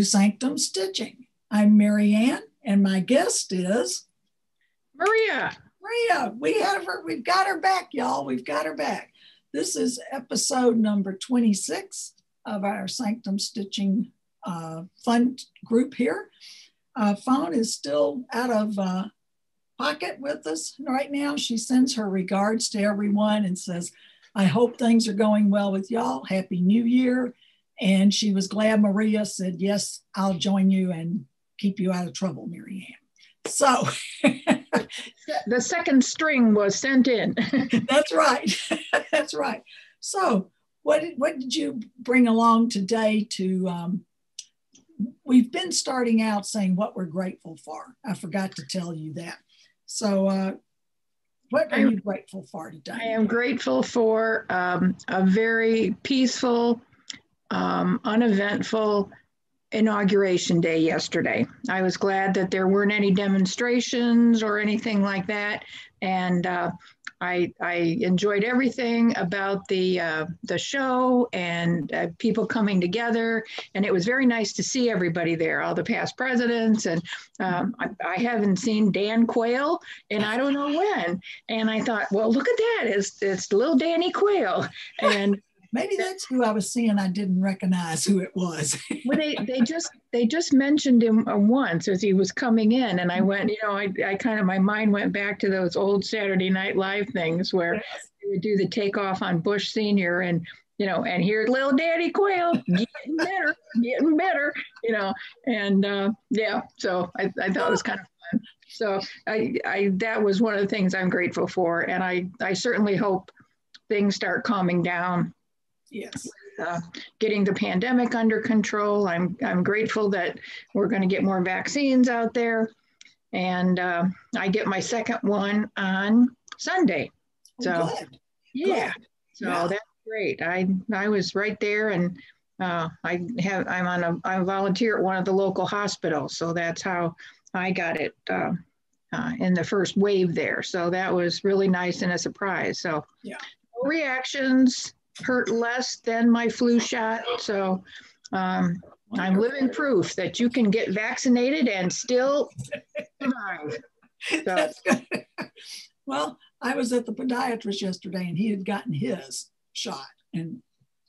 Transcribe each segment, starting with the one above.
to Sanctum Stitching. I'm Marianne, and my guest is Maria. Maria. We've got her back, y'all. We've got her back. This is episode number 26 of our Sanctum Stitching fun group here. Phone is still out of pocket with us right now. She sends her regards to everyone and says, I hope things are going well with y'all. Happy New Year. And she was glad Maria said, yes, I'll join you and keep you out of trouble, Marianne. So the second string was sent in. That's right. That's right. So what did you bring along today to, we've been starting out saying what we're grateful for. I forgot to tell you that. So what are you grateful for today? I am grateful for a very peaceful, uneventful inauguration day yesterday. I was glad that there weren't any demonstrations or anything like that. And I enjoyed everything about the show and people coming together. And it was very nice to see everybody there, all the past presidents. And I haven't seen Dan Quayle and I don't know when. And I thought, well, look at that. It's little Danny Quayle. And maybe that's who I was seeing. I didn't recognize who it was. Well, they just mentioned him once as he was coming in, and I went, I kind of, my mind went back to those old Saturday Night Live things where they would do the takeoff on Bush Senior, and and here's little Daddy Quayle getting better, and yeah. So I thought it was kind of fun. So I that was one of the things I'm grateful for, and I certainly hope things start calming down. Yes. Getting the pandemic under control. I'm grateful that we're going to get more vaccines out there. And I get my second one on Sunday. So good. Yeah. Good. So yeah. That's great. I was right there, and I volunteer at one of the local hospitals. So that's how I got it in the first wave there. So that was really nice and a surprise. So yeah. No reactions. Hurt less than my flu shot. So I'm living proof that you can get vaccinated and still survive. So. That's good. Well, I was at the podiatrist yesterday and he had gotten his shot. And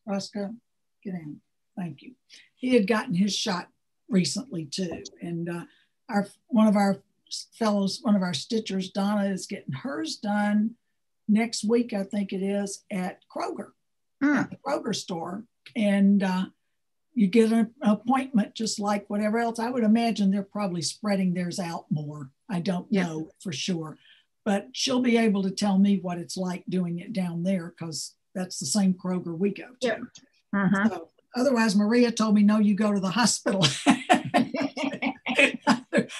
Roscoe, get in. Thank you. He had gotten his shot recently too. And one of our stitchers, Donna, is getting hers done next week, I think it is, at Kroger. At the Kroger store, and you get an appointment just like whatever else. I would imagine they're probably spreading theirs out more. I don't know for sure, but she'll be able to tell me what it's like doing it down there because that's the same Kroger we go to. Uh-huh. So, otherwise, Maria told me, no, you go to the hospital.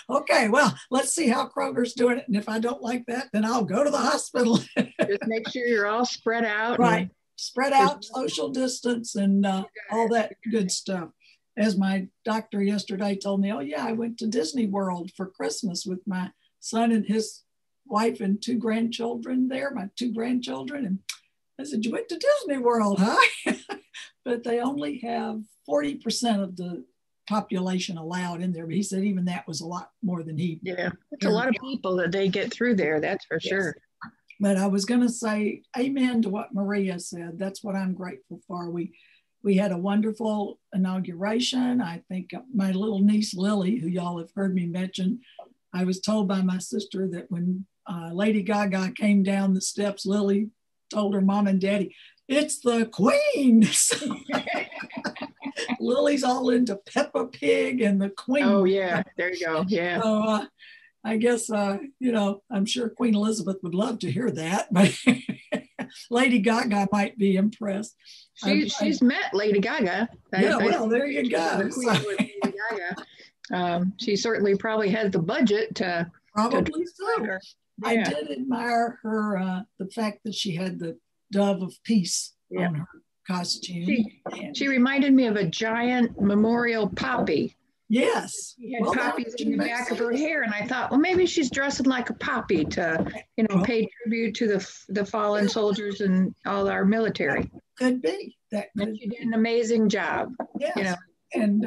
Okay, well, let's see how Kroger's doing it. And if I don't like that, then I'll go to the hospital. Just make sure you're all spread out. Right. Spread out, social distance, and all that good stuff. As my doctor yesterday told me, oh yeah, I went to Disney World for Christmas with my son and his wife and two grandchildren there, my two grandchildren. And I said, you went to Disney World, huh? But they only have 40% of the population allowed in there. But he said even that was a lot more than he. Yeah, it's a lot of people that they get through there, that's for sure. But I was going to say amen to what Maria said. That's what I'm grateful for. We had a wonderful inauguration. I think my little niece, Lily, who y'all have heard me mention, I was told by my sister that when Lady Gaga came down the steps, Lily told her mom and daddy, it's the Queen. Lily's all into Peppa Pig and the Queen. Oh, yeah. There you go. Yeah. So, I guess, I'm sure Queen Elizabeth would love to hear that, but Lady Gaga might be impressed. She's met Lady Gaga. Well, there you go. Lady Gaga. She certainly probably has the budget to. Probably so. Yeah. I did admire her, the fact that she had the dove of peace on her costume. She reminded me of a giant memorial poppy. Yes. She had poppies in the back of her hair, and I thought, well, maybe she's dressing like a poppy to, pay tribute to the fallen soldiers and all our military. Could be. She did an amazing job. Yes. And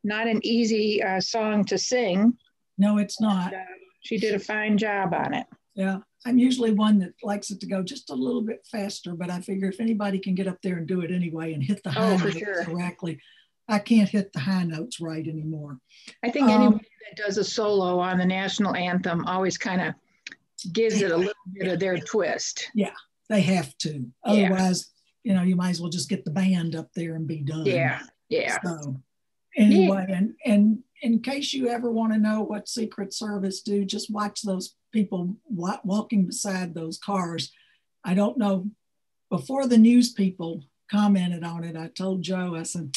not an easy song to sing. No, it's not. And, she did a fine job on it. Yeah, I'm usually one that likes it to go just a little bit faster, but I figure if anybody can get up there and do it anyway and hit the high notes correctly, I can't hit the high notes right anymore. I think anybody that does a solo on the national anthem always kind of gives it a little bit of their twist. Yeah, they have to. Otherwise, you know, you might as well just get the band up there and be done. Yeah, yeah. So anyway, and in case you ever want to know what Secret Service do, just watch those people walking beside those cars. I don't know, before the news people commented on it, I told Joe, I said,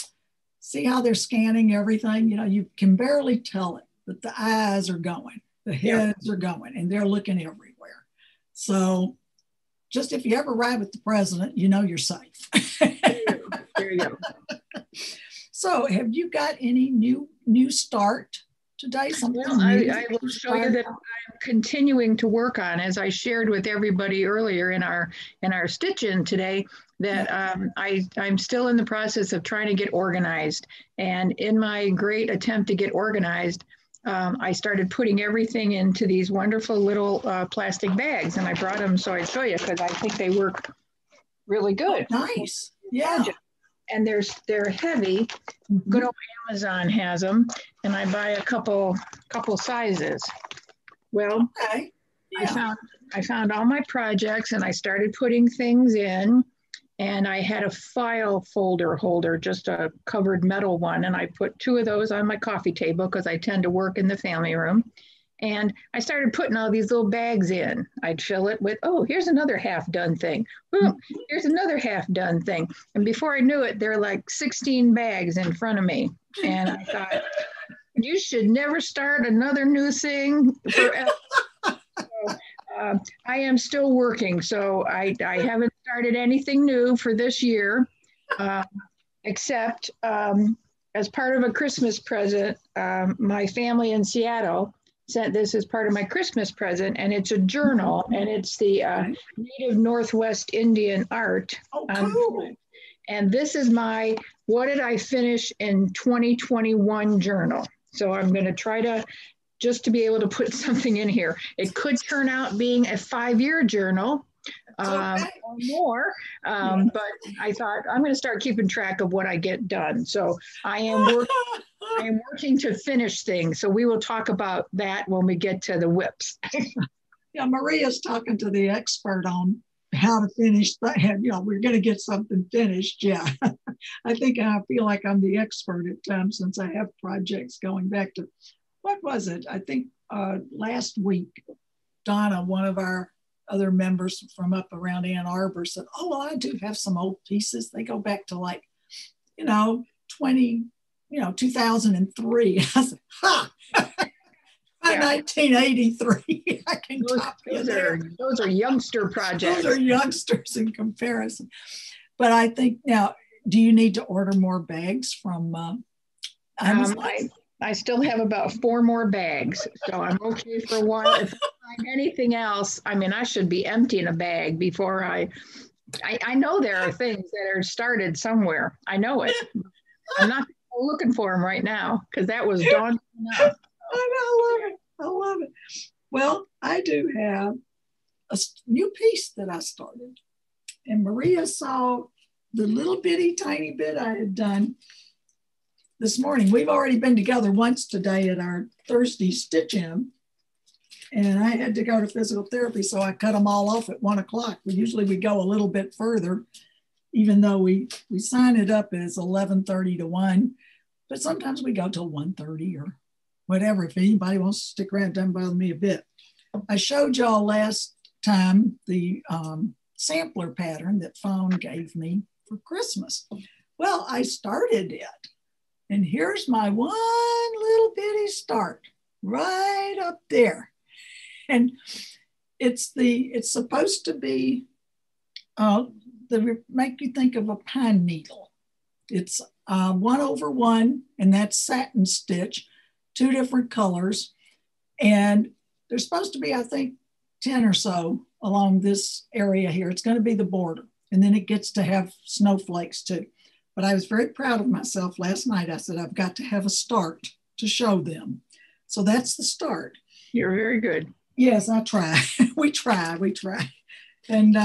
see how they're scanning everything? You know, you can barely tell it, but the eyes are going, the heads are going, and they're looking everywhere. So just if you ever ride with the president, you know you're safe. There you go. So have you got any new start today? Well, I will show you that I'm continuing to work on, as I shared with everybody earlier in our stitch-in today, that I'm still in the process of trying to get organized. And in my great attempt to get organized, I started putting everything into these wonderful little plastic bags, and I brought them so I'd show you, because I think they work really good. Oh, nice. Yeah. And they're heavy. Good old Amazon has them, and I buy a couple sizes. Well, okay. Yeah. I found all my projects, and I started putting things in, and I had a file folder holder, just a covered metal one, and I put 2 of those on my coffee table because I tend to work in the family room. And I started putting all these little bags in. I'd fill it with, oh, here's another half done thing. Oh, here's another half done thing. And before I knew it, there were like 16 bags in front of me. And I thought, you should never start another new thing forever. So, I am still working. So I haven't started anything new for this year, except as part of a Christmas present, my family in Seattle sent this as part of my Christmas present, and it's a journal, and it's the Native Northwest Indian art. Oh, cool. And this is my what did I finish in 2021 journal. So I'm going to try to just be able to put something in here. It could turn out being a 5-year journal or more, but I thought I'm going to start keeping track of what I get done. So I am working to finish things. So we will talk about that when we get to the whips. Yeah, Maria's talking to the expert on how to finish that. You know, we're going to get something finished. Yeah, I think I feel like I'm the expert at times, since I have projects going back to, what was it? I think last week, Donna, one of our other members from up around Ann Arbor, said, oh, well, I do have some old pieces. They go back to like, 2003. I said, ha! 1983. I can copy it there. Those are youngster projects. Those are youngsters in comparison. But I think now, do you need to order more bags from Amazon? I still have about 4 more bags, so I'm okay for a while. If I find anything else, I mean, I should be emptying a bag before I know there are things that are started somewhere. I know it. I'm not looking for them right now, because that was daunting enough. I love it. Well, I do have a new piece that I started, and Maria saw the little bitty tiny bit I had done this morning. We've already been together once today at our Thursday stitch-in, and I had to go to physical therapy, so I cut them all off at 1 o'clock. Usually we go a little bit further, even though we sign it up as 11:30 to 1, but sometimes we go till 1:30 or whatever. If anybody wants to stick around, it doesn't bother me a bit. I showed y'all last time the sampler pattern that Fawn gave me for Christmas. Well, I started it. And here's my one little bitty start right up there. And it's supposed to be, make you think of a pine needle. It's 1/1, and that's satin stitch, 2 different colors. And there's supposed to be, I think, 10 or so along this area here. It's going to be the border. And then it gets to have snowflakes too. But I was very proud of myself last night. I said, I've got to have a start to show them. So that's the start. You're very good. Yes, I try. we try. And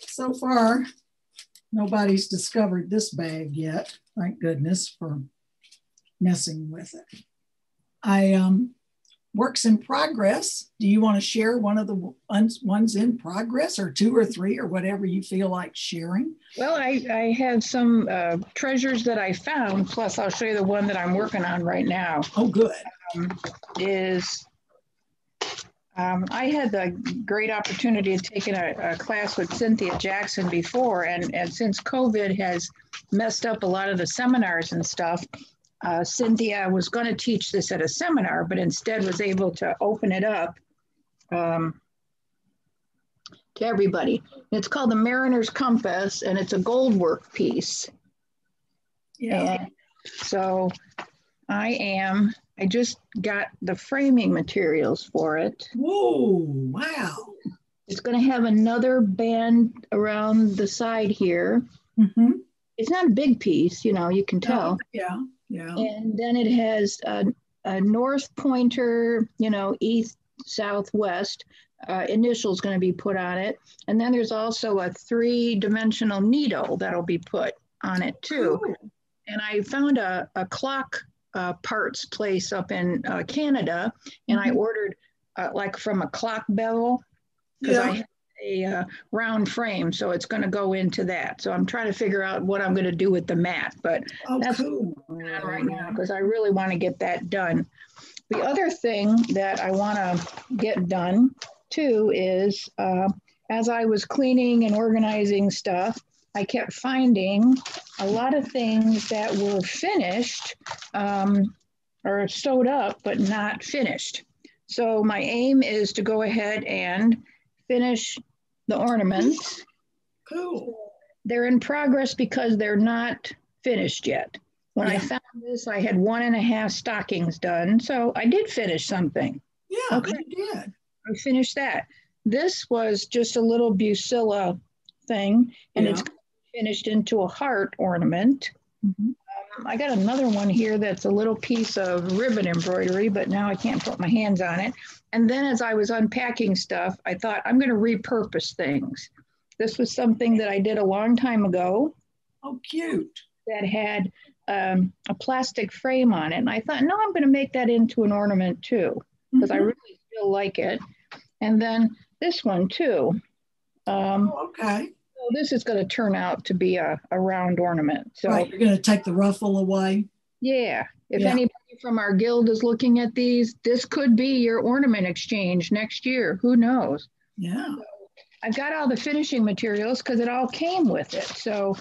so far, nobody's discovered this bag yet. Thank goodness for messing with it. Works in progress. Do you want to share one of the ones in progress, or two or three, or whatever you feel like sharing? Well, I have some treasures that I found, plus I'll show you the one that I'm working on right now. Oh, good. I had the great opportunity of taking a class with Cynthia Jackson before, and since COVID has messed up a lot of the seminars and stuff, Cynthia was going to teach this at a seminar, but instead was able to open it up to everybody. It's called the Mariner's Compass, and it's a gold work piece. Yeah. And so I just got the framing materials for it. Whoa, wow. It's going to have another band around the side here. Mm-hmm. It's not a big piece, you can tell. Yeah. Yeah. And then it has a north pointer, east, southwest initials going to be put on it. And then there's also a 3-dimensional needle that'll be put on it too. Cool. And I found a clock parts place up in Canada, and I ordered like from a clock bevel, because I have a round frame, so it's going to go into that. So I'm trying to figure out what I'm going to do with the mat, but that's cool. What I'm on right now, because I really want to get that done. The other thing that I want to get done too is as I was cleaning and organizing stuff, I kept finding a lot of things that were finished or sewed up, but not finished. So my aim is to go ahead and finish the ornaments. Cool. They're in progress because they're not finished yet. When I found this, I had 1.5 stockings done. So I did finish something. Yeah, okay. You did. I finished that. This was just a little Bucilla thing, and it's finished into a heart ornament. Mm-hmm. I got another one here that's a little piece of ribbon embroidery, but now I can't put my hands on it. And then as I was unpacking stuff, I thought, I'm going to repurpose things. This was something that I did a long time ago. Oh, cute. That had a plastic frame on it. And I thought, no, I'm going to make that into an ornament too, because I really still like it. And then this one too. Okay. So this is going to turn out to be a round ornament. So you're going to take the ruffle away. Yeah. If anybody from our guild is looking at these, this could be your ornament exchange next year. Who knows? Yeah. So I've got all the finishing materials because it all came with it. So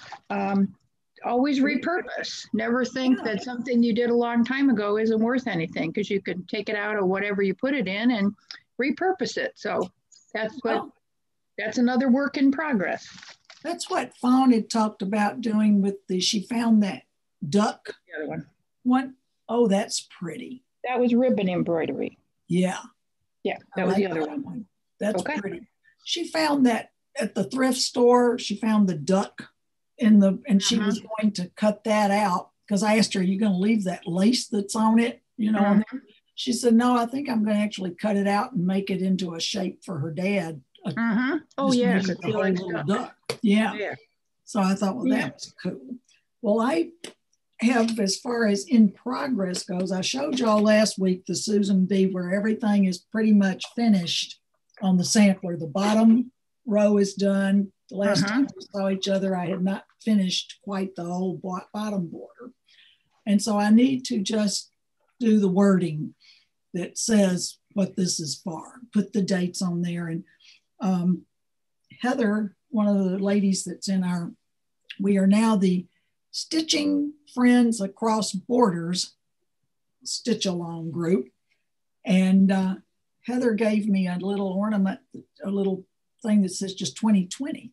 always repurpose. Never think that something you did a long time ago isn't worth anything, because you can take it out of whatever you put it in and repurpose it. So that's another work in progress. That's what Fawn had talked about doing with she found that duck. The other one. Oh, that's pretty. That was ribbon embroidery. Yeah. Yeah, that was the other one. That's pretty. She found that at the thrift store. She found the duck and she was going to cut that out, because I asked her, are you going to leave that lace that's on it? She said, no, I think I'm going to actually cut it out and make it into a shape for her dad. Oh, yeah. A whole little duck. Yeah. So I thought, well, that was cool. Well, I have, as far as in progress goes, I showed y'all last week the Susan B, where everything is pretty much finished on the sampler. The bottom row is done. The last time we saw each other, I had not finished quite the whole bottom border. And so I need to just do the wording that says what this is for, put the dates on there. And Heather, one of the ladies that's we are now the Stitching Friends Across Borders Stitch Along group. And Heather gave me a little ornament, a little thing that says just 2020.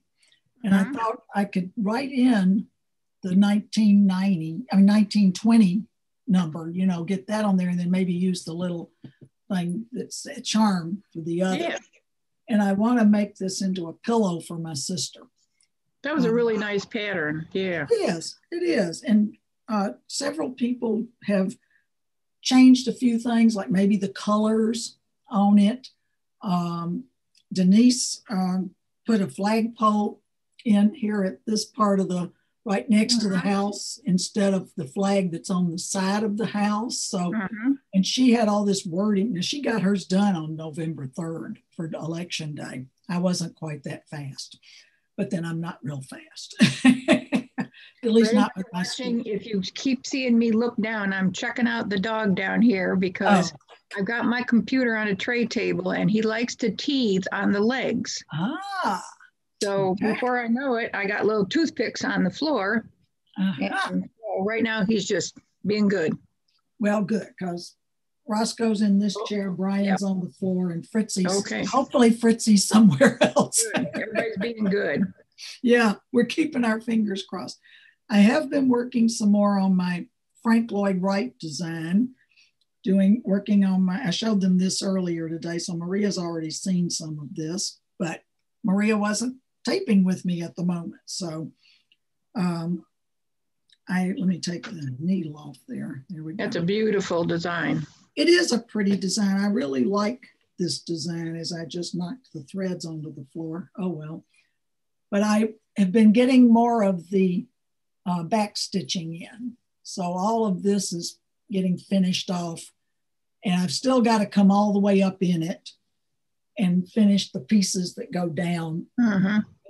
And I thought I could write in the 1920 number, get that on there, and then maybe use the little thing that's a charm for the other. Yeah. And I want to make this into a pillow for my sister. That was a really nice pattern. Yeah. It is. And several people have changed a few things, like maybe the colors on it. Denise put a flagpole in here at this part of the, right next to the house, instead of the flag that's on the side of the house. So, and she had all this wording. Now, she got hers done on November 3rd for election day. I wasn't quite that fast, but then I'm not real fast. At least not with my watching. If you keep seeing me look down, I'm checking out the dog down here because I've got my computer on a tray table and he likes to teeth on the legs. So before I know it, I got little toothpicks on the floor. And so right now he's just being good. Well, good, because Roscoe's in this chair, Brian's on the floor, and Fritzy's, hopefully Fritzy's somewhere else. Good. Everybody's being good. Yeah, we're keeping our fingers crossed. I have been working some more on my Frank Lloyd Wright design, working on I showed them this earlier today, so Maria's already seen some of this, but Maria wasn't taping with me at the moment. So let me take the needle off there. There we go. That's a beautiful design. It is a pretty design. I really like this design as I just knocked the threads onto the floor. Oh, well. But I have been getting more of the back stitching in. So all of this is getting finished off, and I've still got to come all the way up in it and finish the pieces that go down.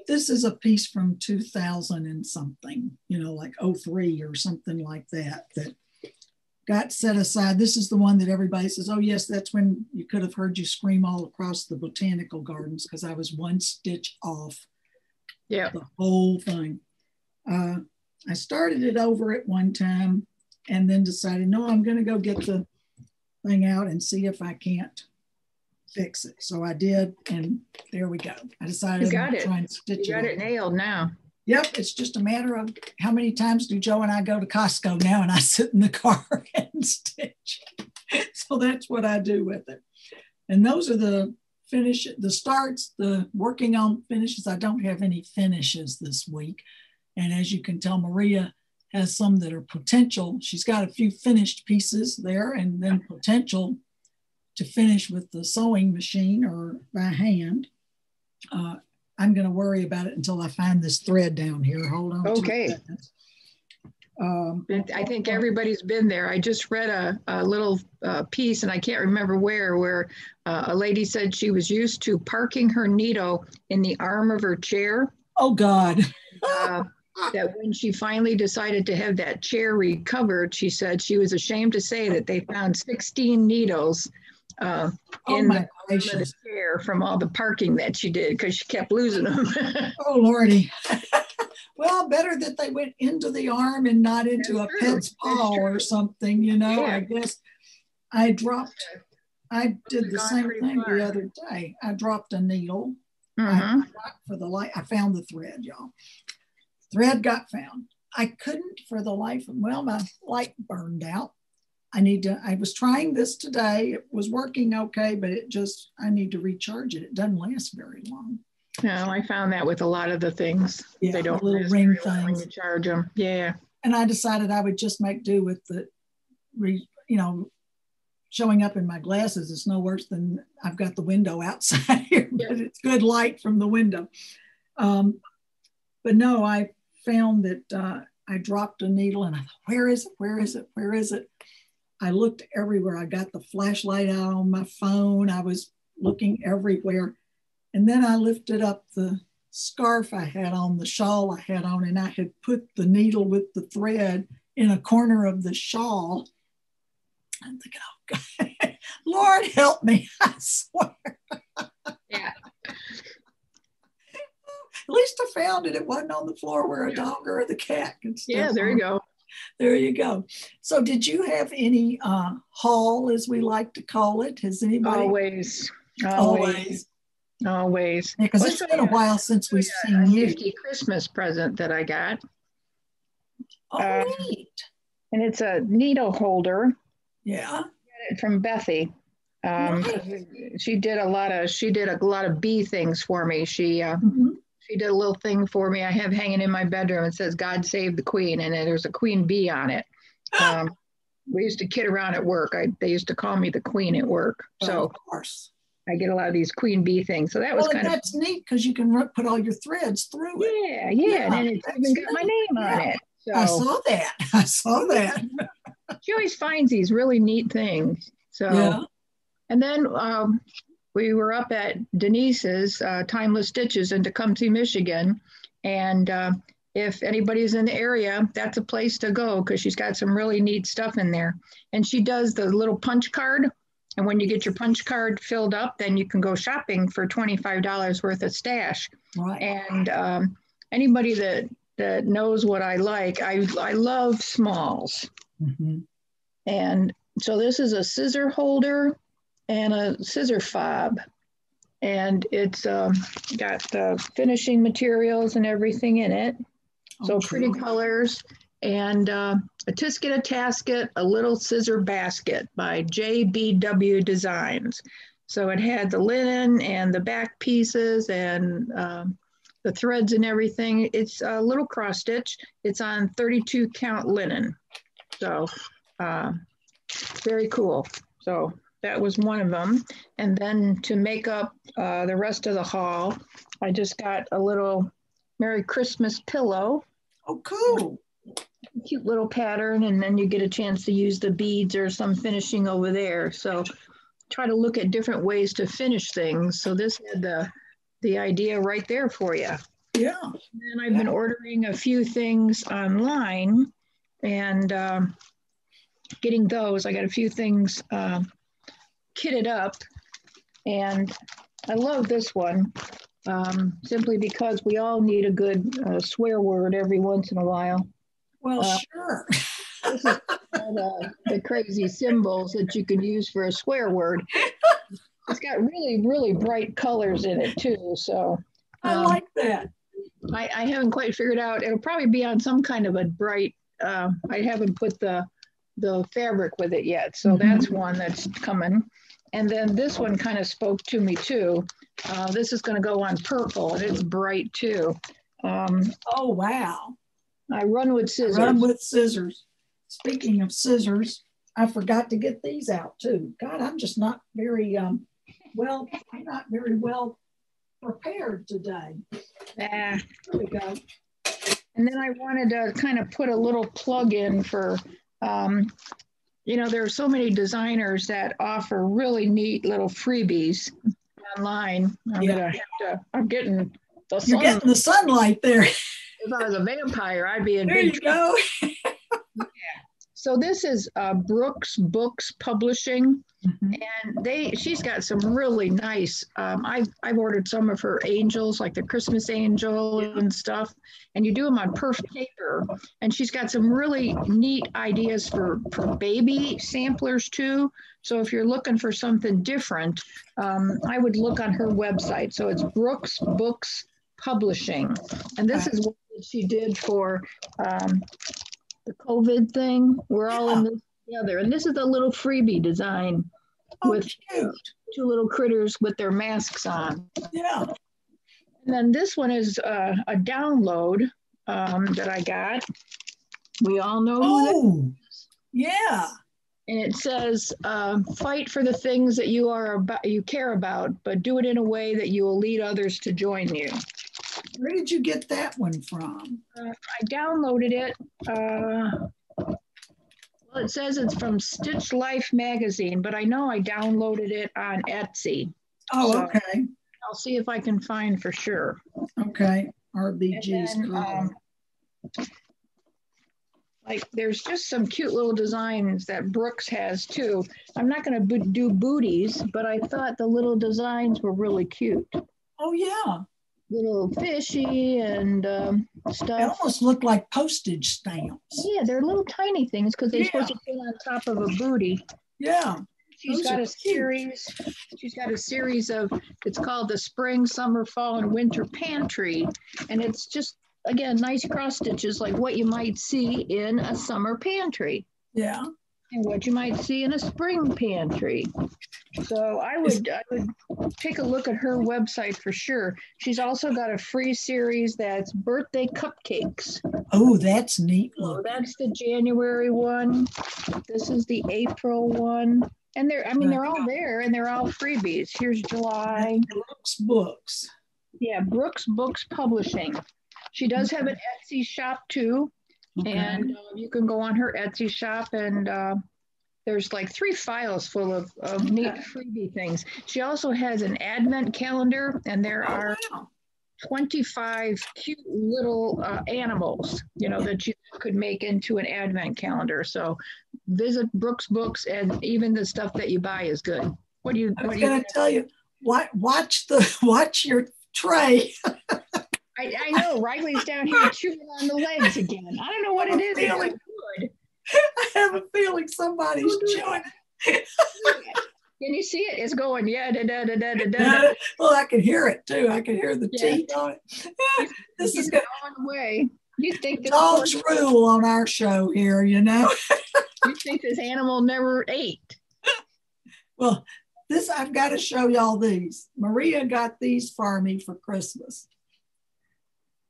This is a piece from 2000 and something, like 03 or something like that, that got set aside. This is the one that everybody says, oh yes, that's when you could have heard you scream all across the botanical gardens, because I was one stitch off the whole thing. I started it over at one time and then decided, no, I'm going to go get the thing out and see if I can't fix it. So I did, and there we go. I decided to try and stitch it. You got it nailed now. Yep, it's just a matter of how many times do Joe and I go to Costco now, and I sit in the car and stitch. So that's what I do with it. And those are the starts, the working on finishes. I don't have any finishes this week. And as you can tell, Maria has some that are potential. She's got a few finished pieces there, and then potential to finish with the sewing machine or by hand. I'm going to worry about it until I find this thread down here. Hold on. Okay. I think everybody's been there. I just read a little piece, and I can't remember where a lady said she was used to parking her needle in the arm of her chair. Oh, God. That when she finally decided to have that chair recovered, she said she was ashamed to say that they found 16 needles in the chair from all the parking that she did, because she kept losing them. Oh, Lordy. Well, better that they went into the arm and not into a pet's paw or something, I guess I did the same thing the other day. I dropped a needle. I found the thread, y'all. Thread got found. I couldn't for the life of, my light burned out. I was trying this today. It was working okay, but I need to recharge it. It doesn't last very long. No, I found that with a lot of the things. Yeah, they don't little ring things when you charge them. Yeah. And I decided I would just make do with showing up in my glasses is no worse than I've got the window outside here, but it's good light from the window. But no, I found that I dropped a needle, and I thought, where is it? Where is it? Where is it? I looked everywhere. I got the flashlight out on my phone. I was looking everywhere. And then I lifted up the scarf I had on, the shawl I had on, and I had put the needle with the thread in a corner of the shawl. I'm thinking, oh God, Lord help me, I swear. Yeah. At least I found it. It wasn't on the floor where a dog or the cat can step. Yeah, there you go. There you go. So did you have any haul, as we like to call it? Has anybody? Always. Because it's been a while since we've seen you. Nifty Christmas present that I got. Oh, neat. And it's a needle holder. Yeah. I got it from Bethy. She did a lot of bee things for me. She She did a little thing for me. I have hanging in my bedroom. It says, God save the queen. And then there's a queen bee on it. We used to kid around at work. They used to call me the queen at work. So of course. I get a lot of these queen bee things. So that was kind of. That's neat because you can put all your threads through it. Yeah. And then it's even got my name on it. So I saw that. She always finds these really neat things. So, and then we were up at Denise's Timeless Stitches in Tecumseh, Michigan. And if anybody's in the area, that's a place to go because she's got some really neat stuff in there. And she does the little punch card. And when you get your punch card filled up, then you can go shopping for $25 worth of stash. Right. And anybody that knows what I like, I love smalls. Mm-hmm. And so this is a scissor holder and a scissor fob. And it's got the finishing materials and everything in it. So pretty colors. And a tisket, a tasket, a little scissor basket by JBW Designs. So it had the linen and the back pieces and the threads and everything. It's a little cross stitch. It's on 32 count linen. So very cool. So that was one of them. And then to make up the rest of the haul, I just got a little Merry Christmas pillow. Oh, cool. Cute little pattern. And then you get a chance to use the beads or some finishing over there. So try to look at different ways to finish things. So this had the idea right there for you. Yeah. And I've been ordering a few things online and getting those. I got a few things kitted up, and I love this one simply because we all need a good swear word every once in a while. Well, sure. This is the crazy symbols that you can use for a swear word. It's got really, really bright colors in it too. So I like that. I haven't quite figured out. It'll probably be on some kind of a bright. I haven't put the fabric with it yet. So that's one that's coming. And then this one kind of spoke to me too. This is going to go on purple, and it's bright too. Oh, wow. I run with scissors. Run with scissors. Speaking of scissors, I forgot to get these out too. God, I'm just not very I'm not very well prepared today. There we go. And then I wanted to kind of put a little plug in for, there are so many designers that offer really neat little freebies online. I'm getting the sun. You're getting the sunlight there. If I was a vampire, I'd be in there big trouble. Yeah. So this is Brooks Books Publishing, and she's got some really nice. I've ordered some of her angels, like the Christmas angel and stuff, and you do them on perf paper. And she's got some really neat ideas for baby samplers too. So if you're looking for something different, I would look on her website. So it's Brooks Books Publishing, and this is what she did for. The COVID thing, we're all in this together. And this is a little freebie design with two little critters with their masks on. Yeah. And then this one is a download that I got. We all know who that is. Yeah. And it says, fight for the things that you care about, but do it in a way that you will lead others to join you. Where did you get that one from? I downloaded it. Well, it says it's from Stitch Life magazine, but I know I downloaded it on Etsy. Oh, so okay. I'll see if I can find for sure. Okay. RBG's like there's just some cute little designs that Brooks has too. I'm not going to do booties, but I thought the little designs were really cute. Oh, yeah. Little fishy and stuff. They almost look like postage stamps. Yeah, they're little tiny things because they're supposed to fit on top of a booty. Yeah. She's got a series. She's got a series of. It's called the Spring, Summer, Fall, and Winter Pantry, and it's just again nice cross stitches like what you might see in a summer pantry. Yeah. And what you might see in a spring pantry. So I would take a look at her website for sure. She's also got a free series that's birthday cupcakes. Oh, that's neat. So that's the January one. This is the April one. And they're all there and they're all freebies. Here's July. Brooks Books. Yeah, Brooks Books Publishing. She does have an Etsy shop too. Okay. And you can go on her Etsy shop and there's like 3 files full of neat freebie things. She also has an advent calendar, and there are 25 cute little animals, that you could make into an advent calendar. So visit Brooks Books, and even the stuff that you buy is good. I was going to tell you, watch your tray. I know, Riley's down here chewing on the legs again. I don't know what it is. It's good. I have a feeling somebody's chewing. Can you see it? It's going, yeah, da, da, da, da, da, da. Well, I can hear it too. I can hear the teeth on it. This is going away. You think dogs rule on our show here, You think this animal never ate. Well, I've got to show y'all these. Maria got these for me for Christmas.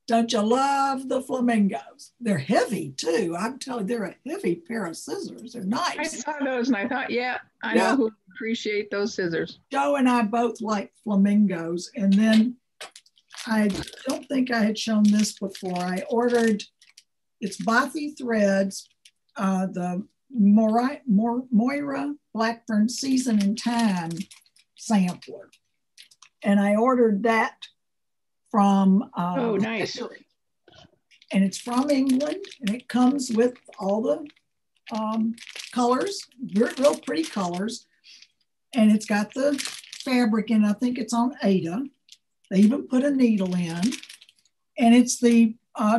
Don't you love the flamingos? They're heavy too. I'm telling you, they're a heavy pair of scissors. They're nice. I saw those and I thought, I know who appreciate those scissors. Joe and I both like flamingos. And then I don't think I had shown this before. I ordered, it's Bothy Threads, the Moira Blackburn Season and Time sampler. And I ordered that from nice. And it's from England, and it comes with all the colors, real pretty colors, and it's got the fabric in. I think it's on Ada. They even put a needle in, and it's the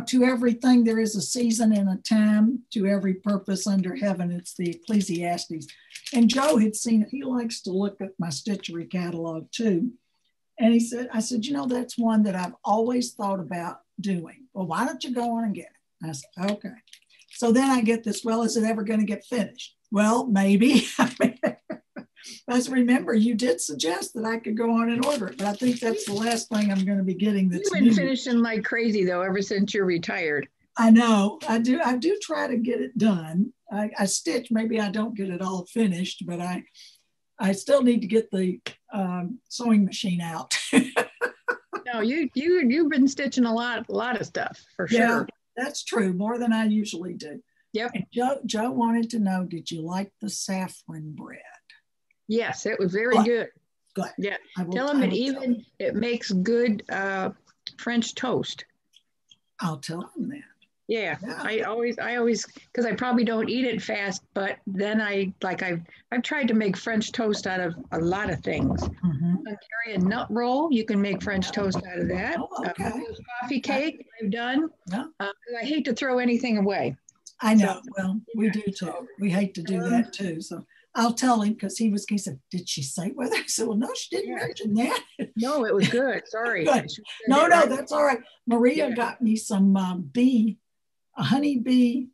to everything there is a season and a time, to every purpose under heaven. It's the Ecclesiastes, and Joe had seen it. He likes to look at my stitchery catalog too. And I said, that's one that I've always thought about doing. Well, why don't you go on and get it? I said, okay. So then I get this, well, is it ever going to get finished? Well, maybe. But remember, you did suggest that I could go on and order it, but I think that's the last thing I'm going to be getting. That's You've been finishing like crazy, though, ever since you're retired. I know. I do try to get it done. I stitch. Maybe I don't get it all finished, but I still need to get the sewing machine out. No, you've been stitching a lot of stuff for sure. Yeah, that's true. More than I usually do. Yep. And Joe wanted to know, did you like the saffron bread? Yes, it was very good. Good. Yeah. Tell him it makes good French toast. I'll tell him that. Yeah. I always, because I probably don't eat it fast, but then I've tried to make French toast out of a lot of things. Mm-hmm. Hungarian nut roll, you can make French toast out of that. Oh, okay. Coffee cake, I've done. Yeah. I hate to throw anything away. I know. Well, we do too. We hate to do that too. So I'll tell him, because he said, did she say whether? I said, well, no, she didn't mention that. No, it was good. Sorry. Good. No, that's all right. Maria got me some a honeybee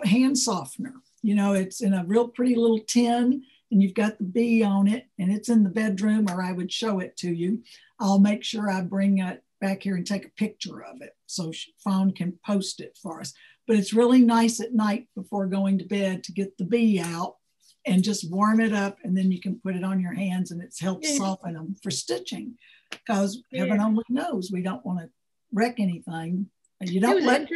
hand softener. It's in a real pretty little tin, and you've got the bee on it, and it's in the bedroom, or I would show it to you. I'll make sure I bring it back here and take a picture of it so Fawn can post it for us. But it's really nice at night before going to bed to get the bee out and just warm it up, and then you can put it on your hands, and it helps soften them for stitching, because heaven only knows we don't want to wreck anything. And you don't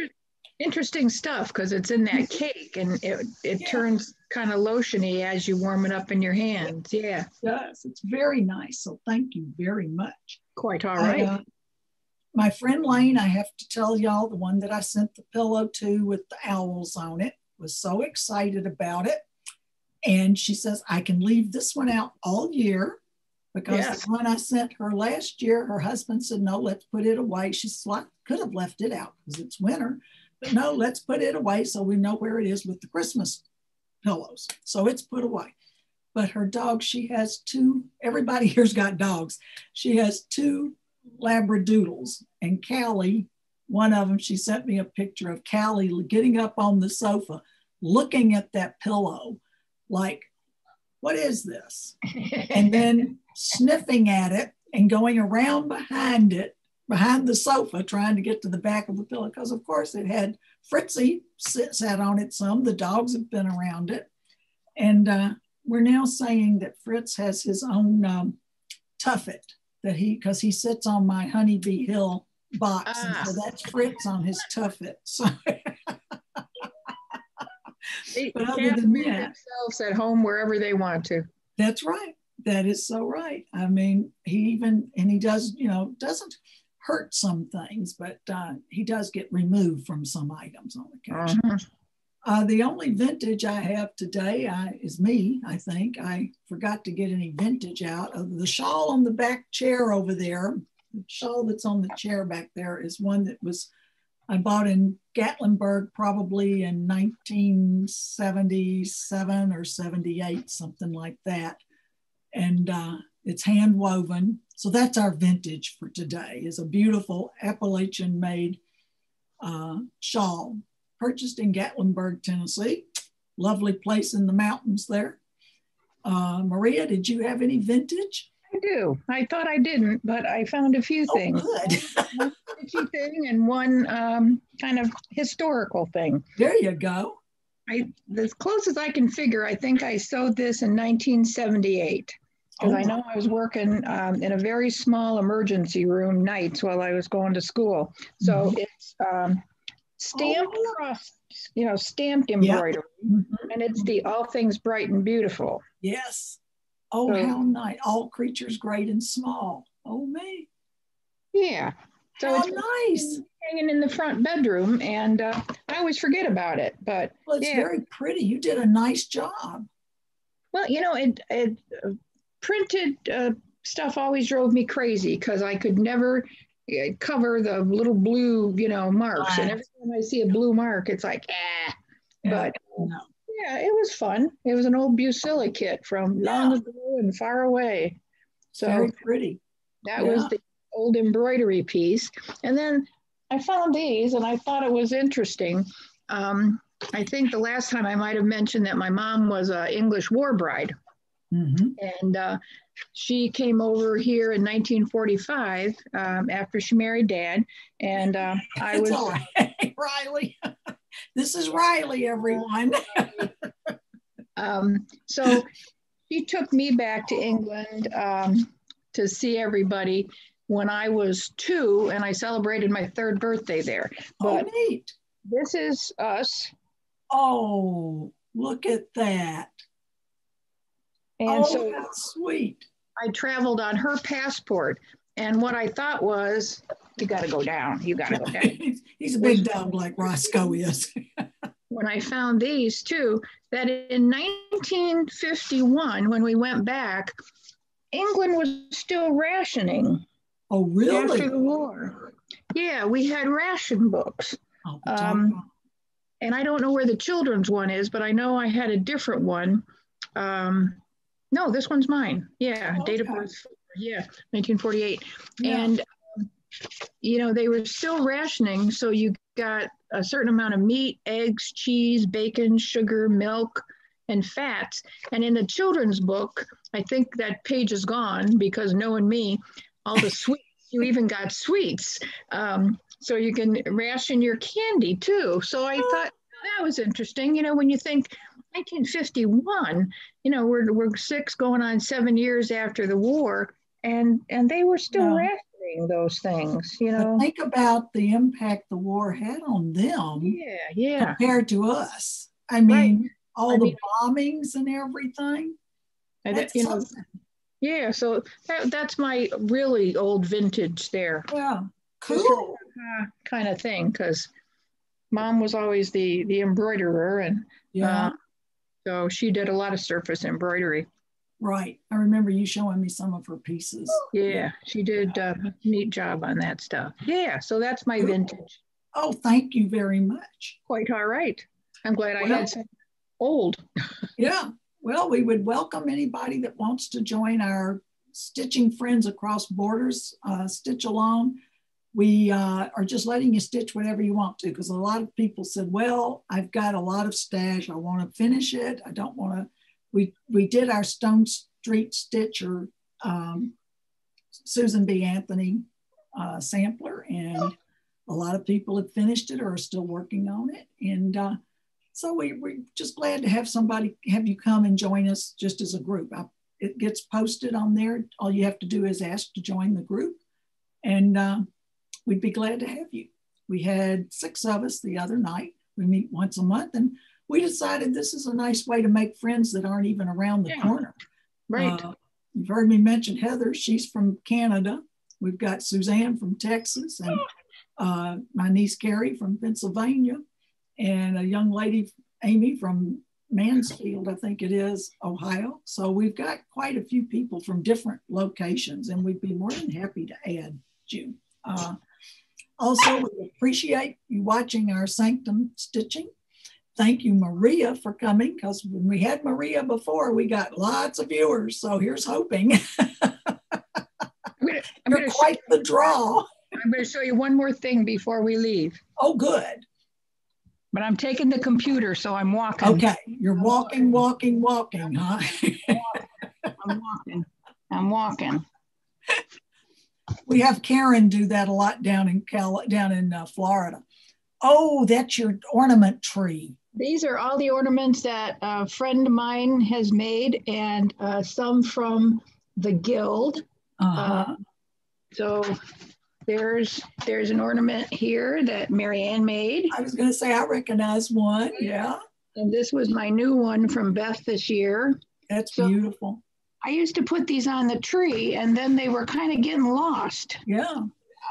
interesting stuff, because it's in that cake, and it turns kind of lotiony as you warm it up in your hands. Yeah. Yes, it's very nice. So thank you very much. Quite all right. My friend Lane, I have to tell y'all, the one that I sent the pillow to with the owls on it, was so excited about it. And she says, I can leave this one out all year, because the one I sent her last year, her husband said, no, let's put it away. She could have left it out because it's winter, but no, let's put it away so we know where it is with the Christmas pillows. So it's put away. But her dog, she has 2, everybody here's got dogs. She has 2 Labradoodles, and Callie, one of them, she sent me a picture of Callie getting up on the sofa, looking at that pillow like, what is this? And then sniffing at it and going around behind it, behind the sofa, trying to get to the back of the pillow. Because of course it had Fritzy sat on it some, the dogs have been around it. And we're now saying that Fritz has his own tuffet that because he sits on my Honeybee Hill box. And so that's Fritz on his tuffet. So but other than that, themselves at home wherever they want to. That's right. That is so right. I mean, he does, doesn't hurt some things, but he does get removed from some items on occasion. The only vintage I have today is me, I think. I forgot to get any vintage out. Of the shawl on the back chair over there, the shawl that's on the chair back there is one that I bought in Gatlinburg probably in 1977 or 78, something like that. And it's hand woven. So that's our vintage for today, is a beautiful Appalachian made shawl purchased in Gatlinburg, Tennessee. Lovely place in the mountains there. Maria, did you have any vintage? I do. I thought I didn't, but I found a few things. Good. One vintage thing and one kind of historical thing. There you go. As close as I can figure, I think I sewed this in 1978. Because I know I was working in a very small emergency room nights while I was going to school. So it's stamped cross, stamped embroidery. And it's the All Things Bright and Beautiful. Yes. Oh, so, how nice. All creatures great and small. Oh, me. Yeah. So how it's nice. Hanging in the front bedroom, and I always forget about it. But well, it's very pretty. You did a nice job. Well, it printed stuff always drove me crazy because I could never cover the little blue, marks. And every time I see a blue mark, it's like, But yeah, it was fun. It was an old Busilla kit from long ago and far away. So very pretty. That was the old embroidery piece. And then I found these and I thought it was interesting. I think the last time I might have mentioned that my mom was an English war bride. And she came over here in 1945 after she married Dad. And I was all right. Riley. This is Riley, everyone. So she took me back to England to see everybody when I was 2, and I celebrated my 3rd birthday there. But neat. This is us. Oh, look at that. And so that's sweet. I traveled on her passport. And what I thought was, you got to go down. You got to go down. He's a big dog like Roscoe is. When I found these too, that in 1951, when we went back, England was still rationing. Oh, really? After the war. Yeah, we had ration books. And I don't know where the children's one is, but I know I had a different one. No, this one's mine. Yeah, date of birth. Yeah, 1948. Yeah. And, they were still rationing. So you got a certain amount of meat, eggs, cheese, bacon, sugar, milk, and fats. And in the children's book, I think that page is gone because knowing me, all the sweets, you even got sweets. So you can ration your candy too. So I thought that was interesting. When you think 1951, we're 6 going on 7 years after the war, and they were still rationing those things, But think about the impact the war had on them compared to us. I mean, all the bombings and everything. Yeah, so that's my really old vintage there. Yeah, cool. Kind of thing, because Mom was always the embroiderer, and so she did a lot of surface embroidery. Right. I remember you showing me some of her pieces. Yeah, she did a neat job on that stuff. Yeah, so that's my vintage. Oh, thank you very much. Quite all right. I'm glad I had some old. Yeah. Well, we would welcome anybody that wants to join our Stitching Friends Across Borders stitch along. We are just letting you stitch whatever you want to, because a lot of people said, well, I've got a lot of stash. I want to finish it. I don't want to we did our Stone Street Stitcher Susan B. Anthony sampler, and a lot of people have finished it or are still working on it. And so we're just glad to have you come and join us just as a group. It gets posted on there. All you have to do is ask to join the group, and we'd be glad to have you. We had 6 of us the other night. We meet once a month, and we decided this is a nice way to make friends that aren't even around the corner. Right. You've heard me mention Heather. She's from Canada. We've got Suzanne from Texas, and my niece Carrie from Pennsylvania, and a young lady, Amy, from Mansfield, I think it is, Ohio. So we've got quite a few people from different locations, and we'd be more than happy to add you. Also, we appreciate you watching our Sanctum stitching. Thank you, Maria, for coming, because when we had Maria before, we got lots of viewers. So here's hoping. You're quite the draw. I'm going to show you one more thing before we leave. Oh, good. But I'm taking the computer, so I'm walking. Okay, you're walking, huh? I'm walking. We have Karen do that a lot down in Florida. Oh, that's your ornament tree. These are all the ornaments that a friend of mine has made, and some from the guild. So there's an ornament here that Marianne made. I was going to say, I recognize one. Yeah. And this was my new one from Beth this year. That's beautiful. I used to put these on the tree, and then they were kind of getting lost. Yeah.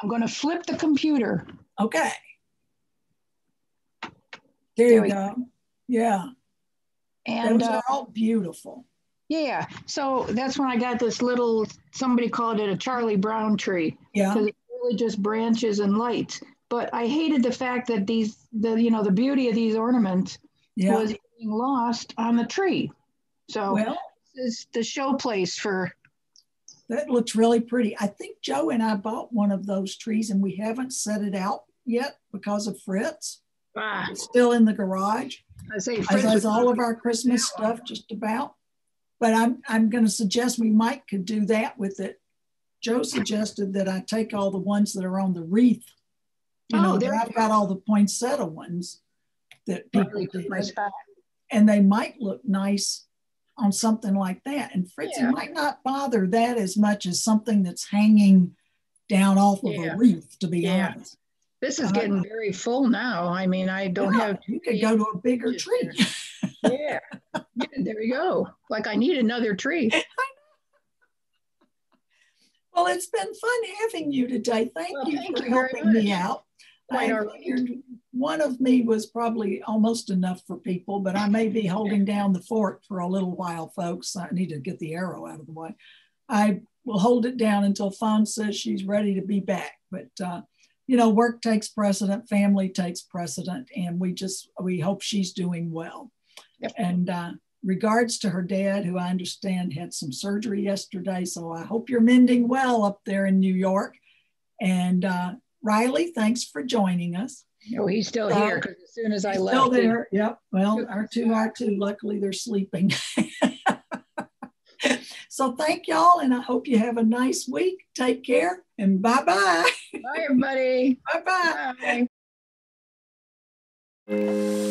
I'm going to flip the computer. Okay. There you go. Yeah. And those are all beautiful. Yeah. So that's when I got this little, somebody called it a Charlie Brown tree. Yeah. Because it's really just branches and lights. But I hated the fact that the beauty of these ornaments was being lost on the tree. So this is the show place for. That looks really pretty. I think Joe and I bought one of those trees, and we haven't set it out yet because of Fritz. It's still in the garage. I say Fritz has all of our Christmas stuff just about. But I'm going to suggest we could do that with it. Joe suggested that I take all the ones that are on the wreath. I've got all the poinsettia ones that people did. And they might look nice on something like that. And Fritz might not bother that as much as something that's hanging down off of a wreath, to be honest. This is getting very full now. I mean, I don't have. You could go to a bigger tree. Yeah, there we go. Like I need another tree. Well, it's been fun having you today. Thank you for helping me out. I figured one of me was probably almost enough for people, but I may be holding down the fort for a little while, folks. I need to get the arrow out of the way. I will hold it down until Fawn says she's ready to be back. But work takes precedent, family takes precedent, and we hope she's doing well. Yep. And regards to her dad, who I understand had some surgery yesterday. So I hope you're mending well up there in New York. And Riley, thanks for joining us. Oh, he's still here, because as soon as I left. Still there, yep. Well, our two are too. Luckily, they're sleeping. So thank y'all, and I hope you have a nice week. Take care, and bye-bye. Bye, everybody. Bye-bye. Bye.